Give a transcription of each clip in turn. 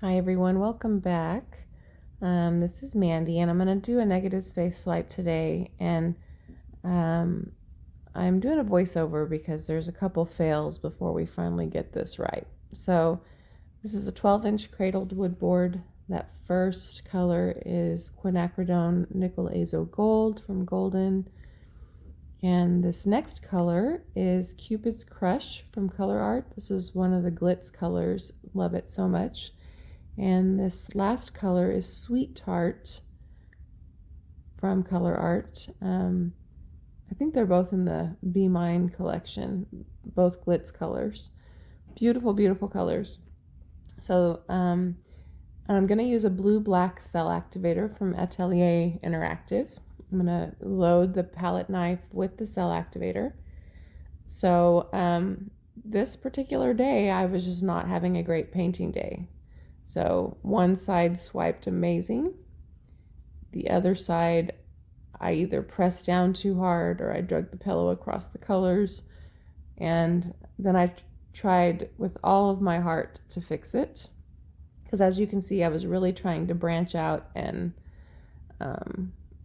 Hi everyone, welcome back. This is Mandy and I'm going to do a negative space swipe today, and I'm doing a voiceover because there's a couple fails before we finally get this right. So this is a 12-inch cradled wood board. That first color is Quinacridone Nickel Azo Gold from Glidden. And this next color is Cupid's Crush from Colourarte. This is one of the glitz colors. Love it so much. And this last color is Sweetart from Colourarte. I think they're both in the Be Mine collection, both glitz colors. Beautiful, beautiful colors. So I'm going to use a blue-black cell activator from Atelier Interactive. I'm going to load the palette knife with the cell activator. So this particular day, I was just not having a great painting day. So one side swiped amazing. The other side, I either pressed down too hard or I drug the pillow across the colors. And then I tried with all of my heart to fix it. Because as you can see, I was really trying to branch out and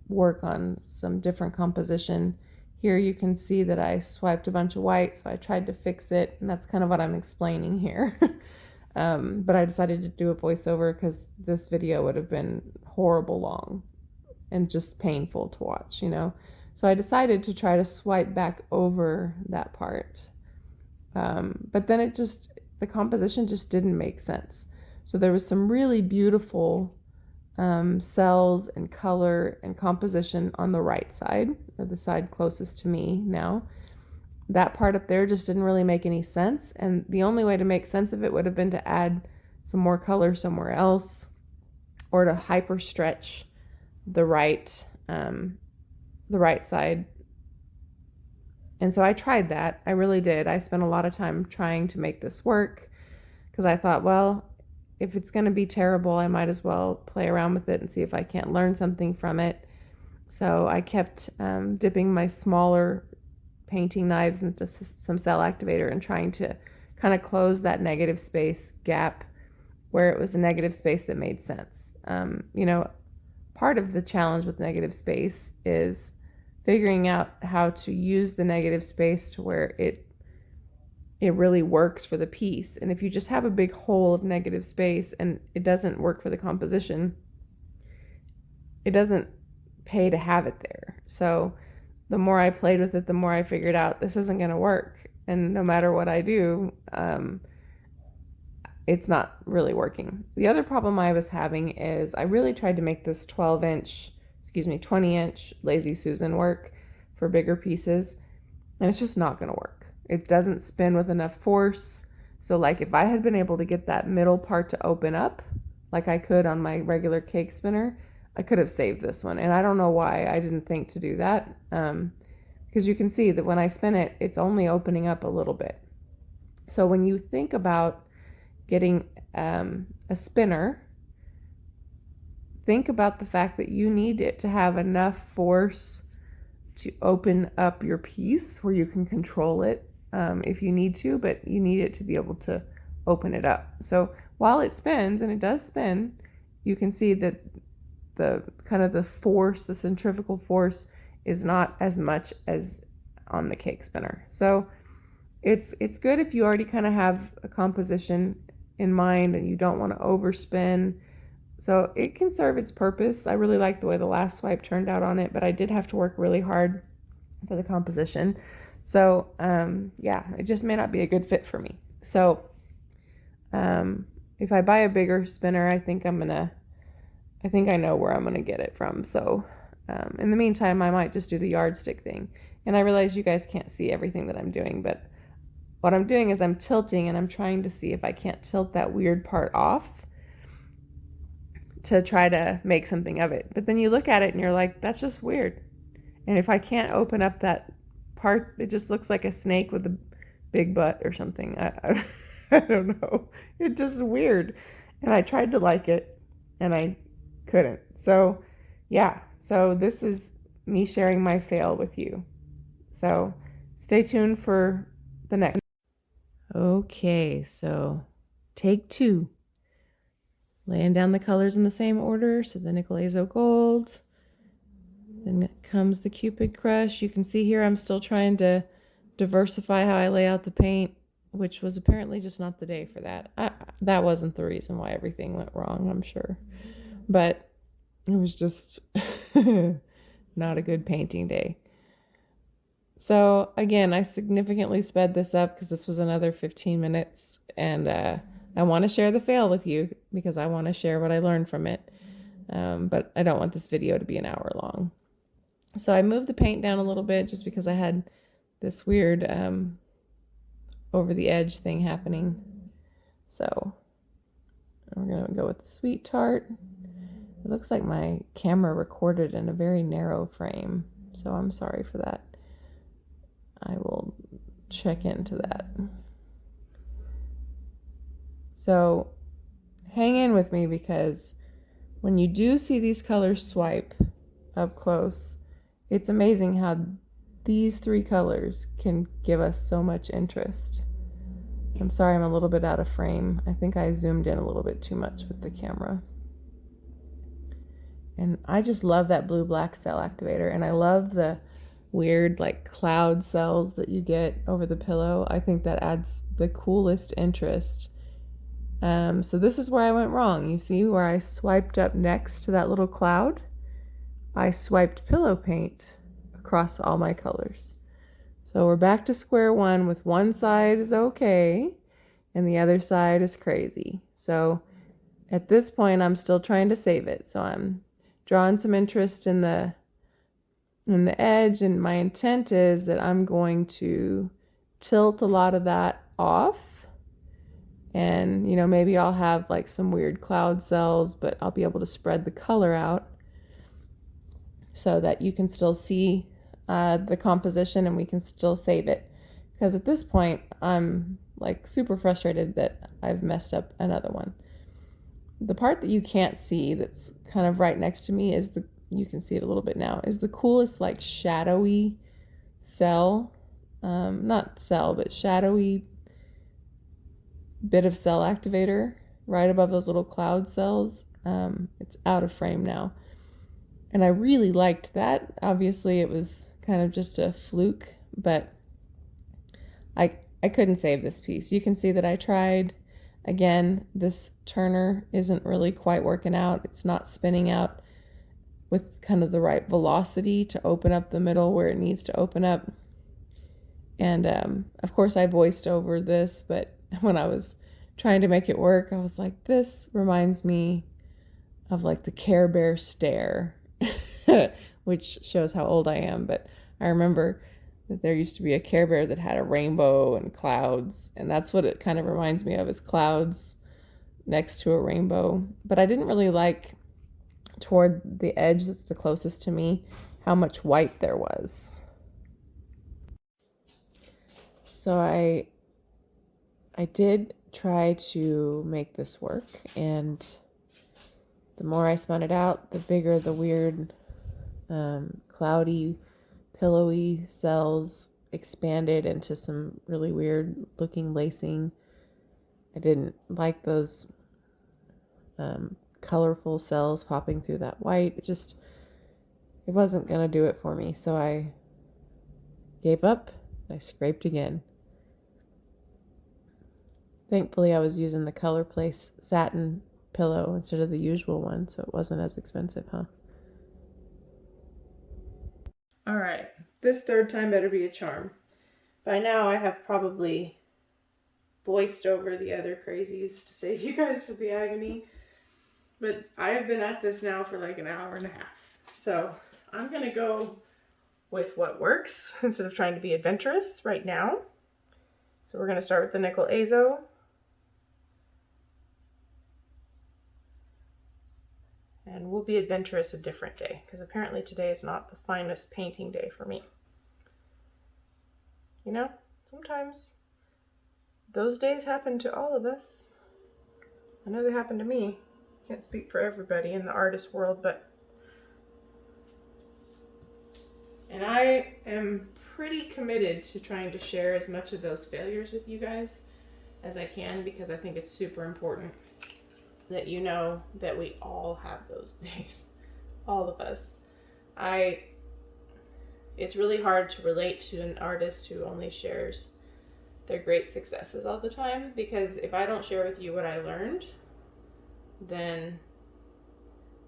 work on some different composition. Here you can see that I swiped a bunch of white, so I tried to fix it, and that's kind of what I'm explaining here. But I decided to do a voiceover because this video would have been horrible long and just painful to watch, you know. So I decided to try to swipe back over that part. But then the composition just didn't make sense. So there was some really beautiful cells and color and composition on the right side, or the side closest to me now. That part up there just didn't really make any sense, and the only way to make sense of it would have been to add some more color somewhere else, or to hyper stretch the right side. And so I tried that. I really did. I spent a lot of time trying to make this work because I thought, well, if it's going to be terrible, I might as well play around with it and see if I can't learn something from it. So I kept dipping my smaller painting knives into some cell activator and trying to kind of close that negative space gap where it was a negative space that made sense. You know, part of the challenge with negative space is figuring out how to use the negative space to where it really works for the piece. And if you just have a big hole of negative space and it doesn't work for the composition, it doesn't pay to have it there. So the more I played with it, the more I figured out this isn't going to work. And no matter what I do, it's not really working. The other problem I was having is I really tried to make this 20-inch Lazy Susan work for bigger pieces, and it's just not going to work. It doesn't spin with enough force. So like if I had been able to get that middle part to open up like I could on my regular cake spinner, I could have saved this one. And I don't know why I didn't think to do that. Because you can see that when I spin it, it's only opening up a little bit. So when you think about getting a spinner, think about the fact that you need it to have enough force to open up your piece where you can control it if you need to, but you need it to be able to open it up. So while it spins, and it does spin, you can see that the kind of the force, the centrifugal force, is not as much as on the cake spinner. So it's good if you already kind of have a composition in mind and you don't want to overspin. So it can serve its purpose. I really like the way the last swipe turned out on it, but I did have to work really hard for the composition. So yeah, it just may not be a good fit for me. So if I buy a bigger spinner, I think I know where I'm gonna get it from. So in the meantime, I might just do the yardstick thing. And I realize you guys can't see everything that I'm doing, but what I'm doing is I'm tilting and I'm trying to see if I can't tilt that weird part off to try to make something of it. But then you look at it and you're like, that's just weird. And if I can't open up that part, it just looks like a snake with a big butt or something. I don't know. It's just weird. And I tried to like it and I couldn't. So yeah, so this is me sharing my fail with you. So stay tuned for the next. Okay, so take 2. laying down the colors in the same order. So the Nickel Azo Gold, then comes the Cupid Crush. You can see here I'm still trying to diversify how I lay out the paint, which was apparently just not the day for that. That wasn't the reason why everything went wrong, I'm sure. But it was just not a good painting day. So again, I significantly sped this up because this was another 15 minutes, and I want to share the fail with you because I want to share what I learned from it. But I don't want this video to be an hour long. So I moved the paint down a little bit just because I had this weird over the edge thing happening. So we're going to go with the Sweetart. It looks like my camera recorded in a very narrow frame, so I'm sorry for that. I will check into that. So hang in with me, because when you do see these colors swipe up close, it's amazing how these three colors can give us so much interest. I'm sorry I'm a little bit out of frame. I think I zoomed in a little bit too much with the camera. And I just love that blue-black cell activator, and I love the weird like cloud cells that you get over the pillow. I think that adds the coolest interest. So this is where I went wrong. You see where I swiped up next to that little cloud? I swiped pillow paint across all my colors. So we're back to square one with one side is okay and the other side is crazy. So at this point, I'm still trying to save it. So I'm drawing some interest in the edge, and my intent is that I'm going to tilt a lot of that off, and you know, maybe I'll have like some weird cloud cells, but I'll be able to spread the color out so that you can still see the composition and we can still save it, because at this point I'm like super frustrated that I've messed up another one. The part that you can't see that's kind of right next to me is you can see it a little bit now, is the coolest like shadowy cell, not cell, but shadowy bit of cell activator right above those little cloud cells. It's out of frame now. And I really liked that. Obviously it was kind of just a fluke, but I couldn't save this piece. You can see that I tried. Again, this turner isn't really quite working out. It's not spinning out with kind of the right velocity to open up the middle where it needs to open up. And of course I voiced over this, but when I was trying to make it work, I was like, this reminds me of like the Care Bear stare, which shows how old I am. But I remember that there used to be a Care Bear that had a rainbow and clouds, and that's what it kind of reminds me of, is clouds next to a rainbow. But I didn't really like, toward the edge that's the closest to me, how much white there was. So I did try to make this work, and the more I spun it out, the bigger the weird cloudy pillowy cells expanded into some really weird looking lacing. I didn't like those colorful cells popping through that white. It wasn't gonna do it for me, so I gave up. I scraped again. Thankfully I was using the Color Place satin pillow instead of the usual one, so it wasn't as expensive, huh? All right, this third time better be a charm. By now I have probably voiced over the other crazies to save you guys for the agony, but I have been at this now for like an hour and a half. So I'm gonna go with what works instead of trying to be adventurous right now. So we're gonna start with the Nickel Azo. And we'll be adventurous a different day, because apparently today is not the finest painting day for me. You know, sometimes those days happen to all of us. I know they happen to me. Can't speak for everybody in the artist world, but... And I am pretty committed to trying to share as much of those failures with you guys as I can, because I think it's super important. that you know that we all have those days. All of us. It's really hard to relate to an artist who only shares their great successes all the time, because if I don't share with you what I learned, then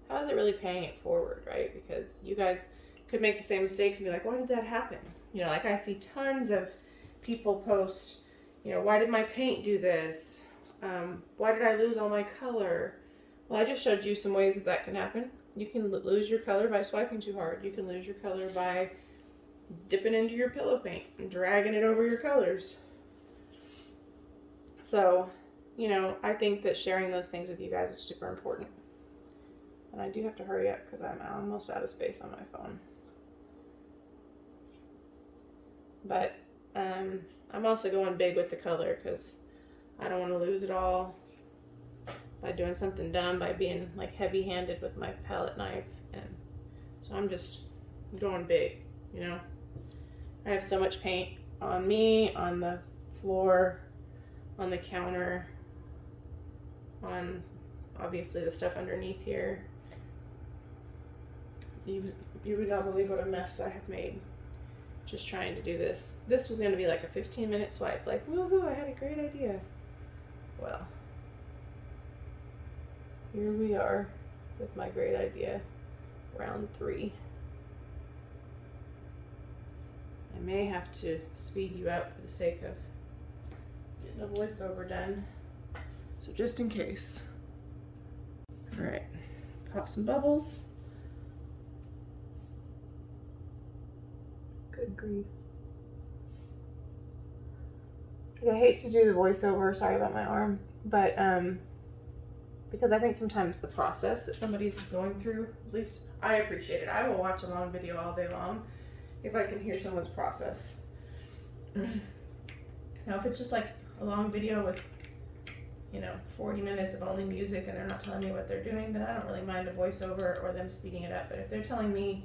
how is it really paying it forward, right? Because you guys could make the same mistakes and be like, why did that happen? You know, like I see tons of people post, you know, why did my paint do this? Why did I lose all my color? Well, I just showed you some ways that that can happen. You can lose your color by swiping too hard. You can lose your color by dipping into your pillow paint and dragging it over your colors. So, you know, I think that sharing those things with you guys is super important. And I do have to hurry up because I'm almost out of space on my phone. But I'm also going big with the color because I don't want to lose it all by doing something dumb, by being like heavy-handed with my palette knife. And so I'm just going big, you know. I have so much paint on me, on the floor, on the counter, on obviously the stuff underneath here. You would not believe what a mess I have made just trying to do this. This was going to be like a 15-minute swipe, like, woohoo, I had a great idea. Well, here we are with my great idea, round 3. I may have to speed you up for the sake of getting a voiceover done. So just in case. All right, pop some bubbles. Good grief. I hate to do the voiceover, sorry about my arm, but because I think sometimes the process that somebody's going through, at least I appreciate it. I will watch a long video all day long if I can hear someone's process. Now, if it's just like a long video with, you know, 40 minutes of only music and they're not telling me what they're doing, then I don't really mind a voiceover or them speeding it up. But if they're telling me,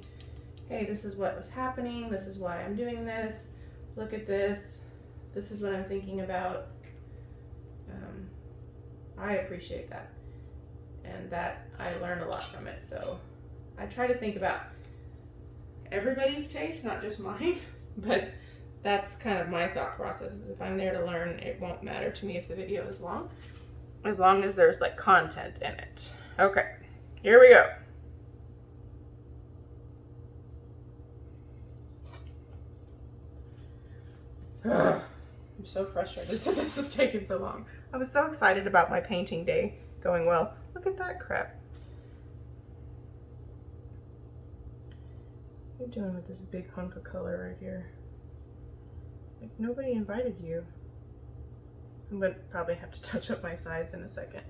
hey, this is what was happening, this is why I'm doing this, look at this, this is what I'm thinking about, I appreciate that. And that I learn a lot from it. So I try to think about everybody's taste, not just mine, but that's kind of my thought process, is if I'm there to learn, it won't matter to me if the video is long, as long as there's like content in it. Okay, here we go. I'm so frustrated that this is taking so long. I was so excited about my painting day going well. Look at that crap. What are you doing with this big hunk of color right here? Like, nobody invited you. I'm gonna probably have to touch up my sides in a second.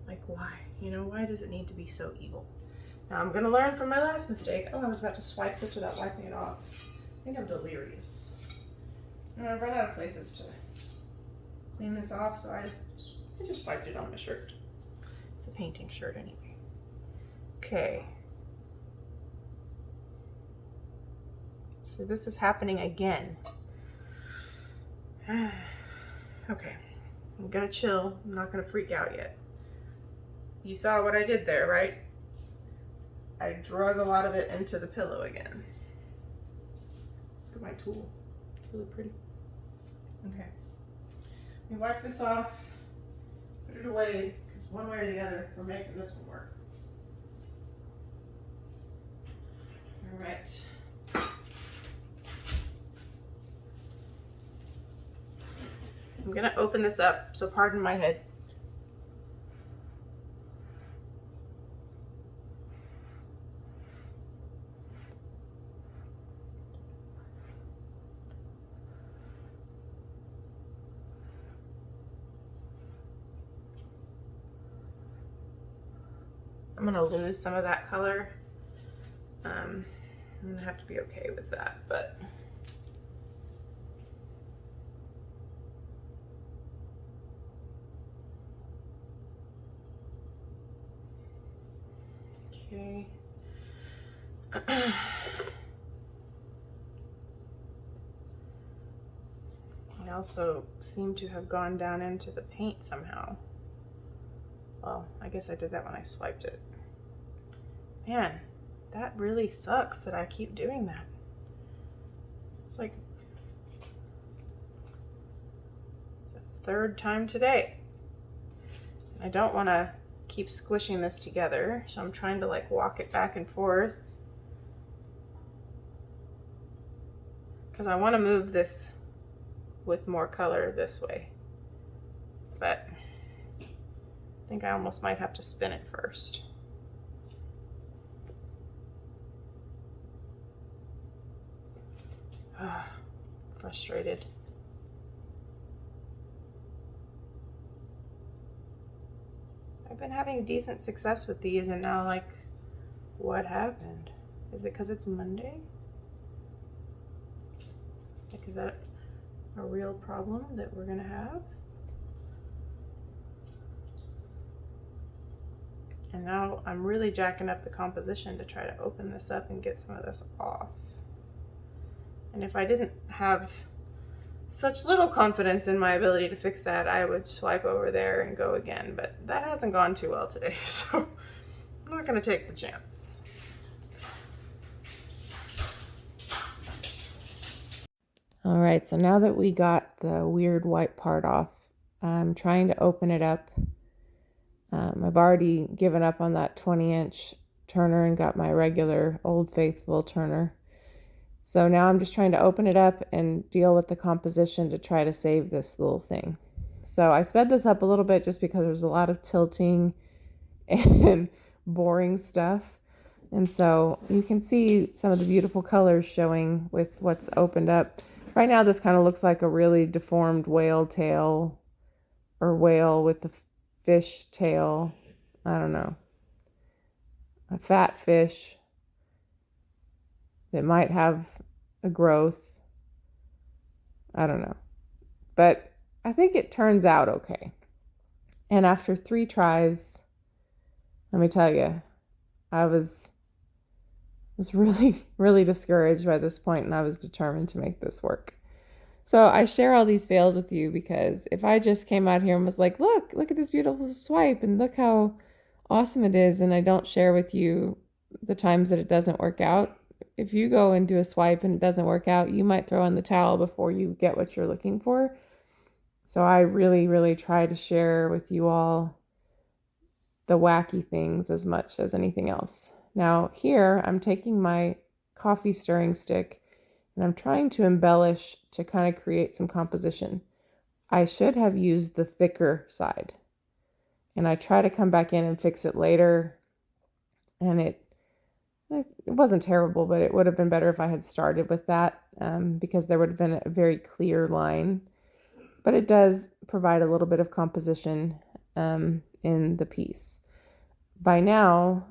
Like, why? You know, why does it need to be so evil? Now I'm gonna learn from my last mistake. Oh, I was about to swipe this without wiping it off. I think I'm delirious. And I've run out of places to clean this off, so I just wiped it on my shirt. It's a painting shirt anyway. Okay. So this is happening again. Okay, I'm gonna chill. I'm not gonna freak out yet. You saw what I did there, right? I drug a lot of it into the pillow again. Look at my tool. It's really pretty. Okay. Let me wipe this off, put it away, because one way or the other, we're making this one work. All right. I'm gonna open this up, so pardon my head. I'm gonna lose some of that color. I'm gonna have to be okay with that, but okay. They also seem to have gone down into the paint somehow. Well, I guess I did that when I swiped it. Man, that really sucks that I keep doing that. It's like the third time today. I don't want to keep squishing this together, so I'm trying to like walk it back and forth because I want to move this with more color this way, but I think I almost might have to spin it first. Frustrated. I've been having decent success with these, and now like, what happened? Is it because it's Monday? Like, is that a real problem that we're gonna have? And now I'm really jacking up the composition to try to open this up and get some of this off. And if I didn't have such little confidence in my ability to fix that, I would swipe over there and go again, but that hasn't gone too well today, so I'm not gonna take the chance. All right, so now that we got the weird white part off, I'm trying to open it up. I've already given up on that 20-inch turner and got my regular Old Faithful turner. So now I'm just trying to open it up and deal with the composition to try to save this little thing. So I sped this up a little bit just because there's a lot of tilting and boring stuff. And so you can see some of the beautiful colors showing with what's opened up. Right now this kind of looks like a really deformed whale tail, or whale with the fish tail. I don't know. A fat fish that might have a growth. I don't know. But I think it turns out okay. And after 3 tries, let me tell you, I was really, really discouraged by this point, and I was determined to make this work. So I share all these fails with you because if I just came out here and was like, look at this beautiful swipe and look how awesome it is, and I don't share with you the times that it doesn't work out, if you go and do a swipe and it doesn't work out, you might throw in the towel before you get what you're looking for. So I really, really try to share with you all the wacky things as much as anything else. Now here, I'm taking my coffee stirring stick and I'm trying to embellish to kind of create some composition. I should have used the thicker side. And I try to come back in and fix it later. And it wasn't terrible, but it would have been better if I had started with that because there would have been a very clear line. But it does provide a little bit of composition in the piece. By now,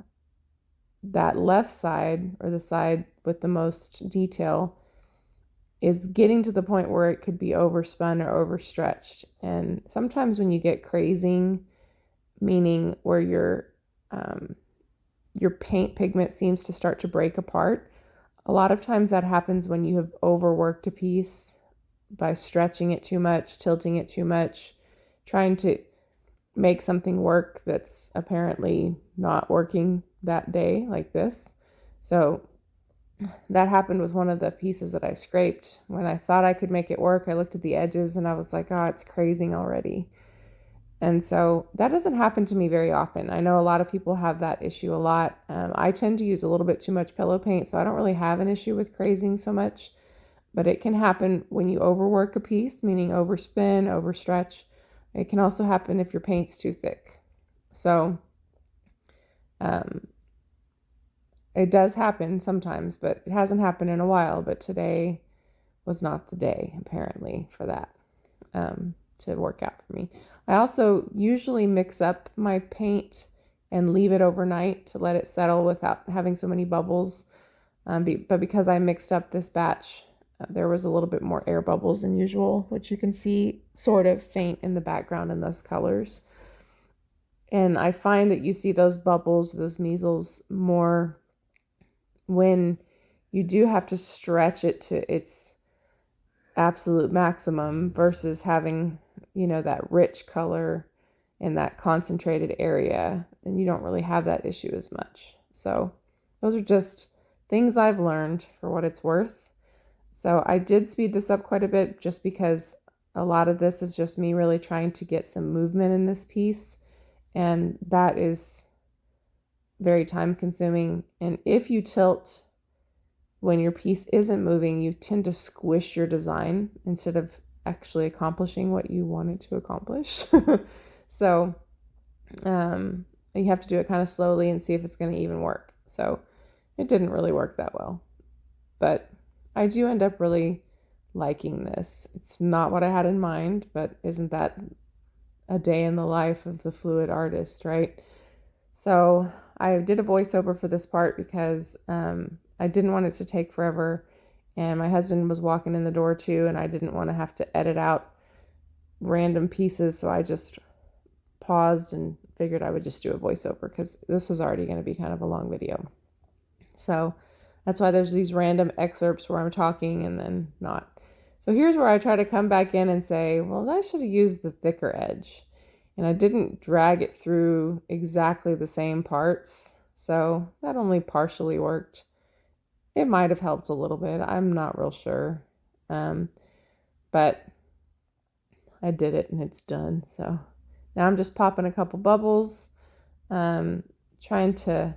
that left side, or the side with the most detail, is getting to the point where it could be overspun or overstretched. And sometimes when you get crazing, meaning where your paint pigment seems to start to break apart, a lot of times that happens when you have overworked a piece by stretching it too much, tilting it too much, trying to make something work that's apparently not working that day, like this. So that happened with one of the pieces that I scraped. When I thought I could make it work, I looked at the edges and I was like, oh, it's crazing already. And so that doesn't happen to me very often. I know a lot of people have that issue a lot. I tend to use a little bit too much pillow paint, so I don't really have an issue with crazing so much. But it can happen when you overwork a piece, meaning overspin, overstretch. It can also happen if your paint's too thick. So it does happen sometimes, but it hasn't happened in a while. But today was not the day, apparently, for that to work out for me. I also usually mix up my paint and leave it overnight to let it settle without having so many bubbles. But because I mixed up this batch, there was a little bit more air bubbles than usual, which you can see sort of faint in the background in those colors. And I find that you see those bubbles, those measles, more when you do have to stretch it to its absolute maximum versus having, you know, that rich color in that concentrated area, and you don't really have that issue as much. So those are just things I've learned for what it's worth. So I did speed this up quite a bit just because a lot of this is just me really trying to get some movement in this piece, and that is very time consuming. And if you tilt when your piece isn't moving, you tend to squish your design instead of actually accomplishing what you wanted to accomplish. So you have to do it kind of slowly and see if it's going to even work. So it didn't really work that well, but I do end up really liking this. It's not what I had in mind, but isn't that a day in the life of the fluid artist, right? So I did a voiceover for this part because I didn't want it to take forever, and my husband was walking in the door too, and I didn't want to have to edit out random pieces, so I just paused and figured I would just do a voiceover because this was already going to be kind of a long video. So that's why there's these random excerpts where I'm talking and then not. So here's where I try to come back in and say, well, I should have used the thicker edge. And I didn't drag it through exactly the same parts, so that only partially worked. It might have helped a little bit. I'm not real sure. But I did it and it's done. So now I'm just popping a couple bubbles, trying to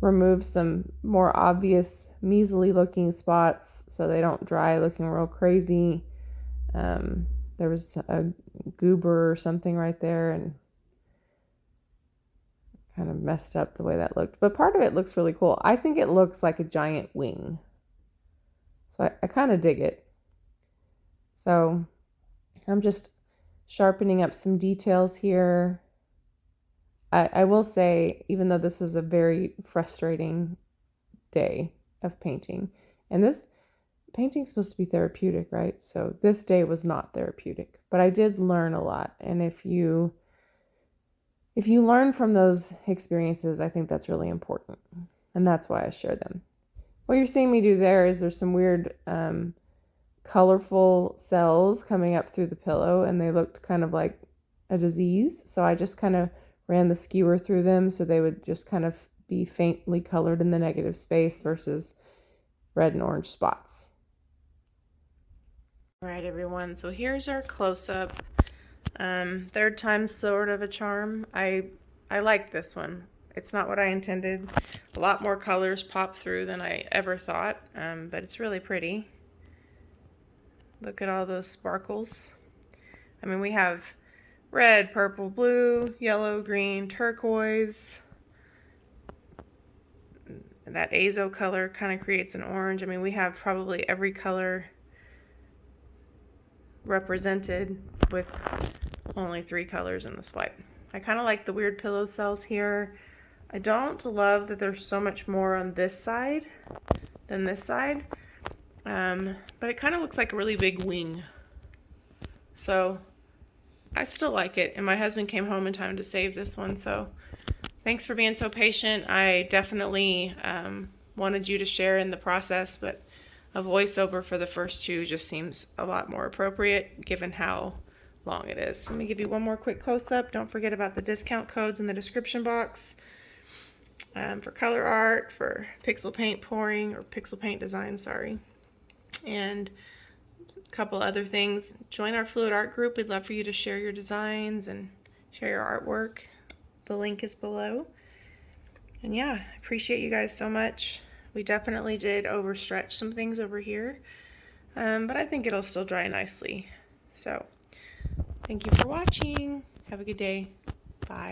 remove some more obvious measly looking spots so they don't dry looking real crazy. There was a goober or something right there and kind of messed up the way that looked. But part of it looks really cool. I think it looks like a giant wing. So I kind of dig it. So I'm just sharpening up some details here. I will say, even though this was a very frustrating day of painting, and this painting's supposed to be therapeutic, right? So this day was not therapeutic, but I did learn a lot. And if you learn from those experiences, I think that's really important. And that's why I share them. What you're seeing me do there is there's some weird colorful cells coming up through the pillow, and they looked kind of like a disease. So I just kind of ran the skewer through them so they would just kind of be faintly colored in the negative space versus red and orange spots. All right, everyone, so here's our close-up. Third time's sort of a charm. I like this one. It's not what I intended. A lot more colors pop through than I ever thought, but it's really pretty. Look at all those sparkles. I mean, we have red, purple, blue, yellow, green, turquoise. And that azo color kind of creates an orange. I mean, we have probably every color represented with only 3 colors in this wipe. I kind of like the weird pillow cells here. I don't love that there's so much more on this side than this side, but it kind of looks like a really big wing. So I still like it, and my husband came home in time to save this one, so thanks for being so patient. I definitely wanted you to share in the process, but a voiceover for the first 2 just seems a lot more appropriate given how long it is. Let me give you one more quick close-up. Don't forget about the discount codes in the description box for Colourarte, for pixel paint pouring, or pixel paint design, sorry, and a couple other things. Join our Fluidart group. We'd love for you to share your designs and share your artwork. The link is below. And yeah, I appreciate you guys so much. We definitely did overstretch some things over here, but I think it'll still dry nicely. So thank you for watching. Have a good day. Bye.